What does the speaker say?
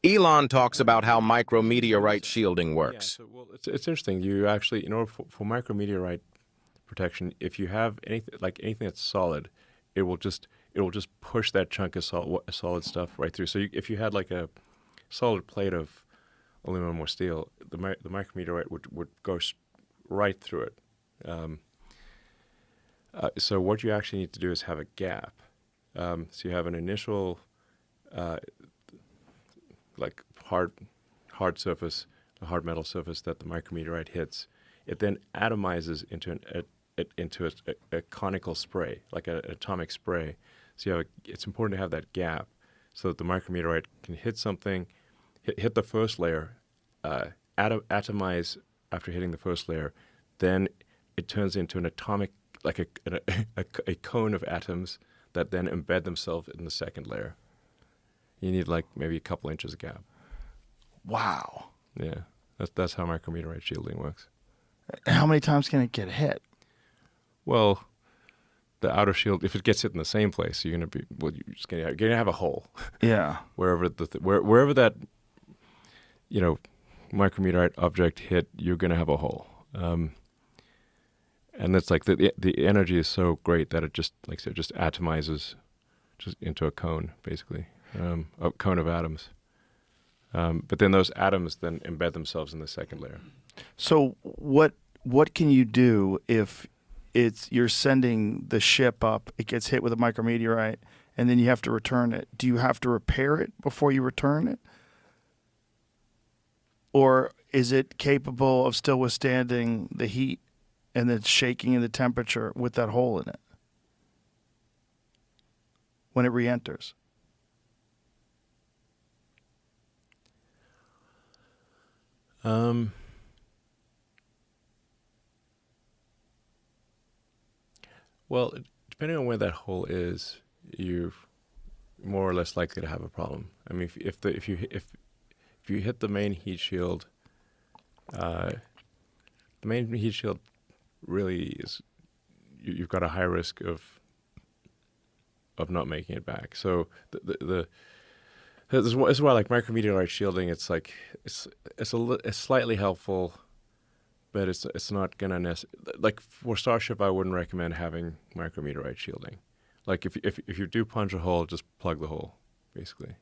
Elon talks about how micrometeorite shielding Yeah, works. so it's interesting. You actually, in order for micrometeorite protection, if you have anything that's solid, it will just push that chunk of solid stuff right through. So if you had like a solid plate of aluminum or steel, the micrometeorite would go right through it. Um, so what you actually need to do is have a gap. So you have an initial uh, like hard surface, a hard metal surface that the micrometeorite hits. It then atomizes into a conical spray, like an atomic spray. So it's important to have that gap so that the micrometeorite can hit something, hit the first layer, atomize after hitting the first layer, then it turns into an atomic, like a cone of atoms that then embed themselves in the second layer. You need like maybe a couple inches of gap. Wow. Yeah, that's how micrometeorite shielding works. How many times can it get hit? Well, the outer shield, if it gets hit in the same place, you're gonna have a hole Yeah. wherever that micrometeorite object hit, you're gonna have a hole. And it's like the energy is so great that it just, like I said, just atomizes just into a cone, basically, a cone of atoms. But then those atoms then embed themselves in the second layer. So what can you do if you're sending the ship up, it gets hit with a micrometeorite, and then you have to return it? Do you have to repair it before you return it? Or is it capable of still withstanding the heat and the shaking and the temperature with that hole in it when it re-enters? Well, depending on where that hole is, you're more or less likely to have a problem. I mean, if you hit the main heat shield, the main heat shield really is you've got a high risk of not making it back. So this is why like micrometeorite shielding, it's like it's slightly helpful, but it's not gonna like for Starship. I wouldn't recommend having micrometeorite shielding. Like if you do punch a hole, just plug the hole, basically.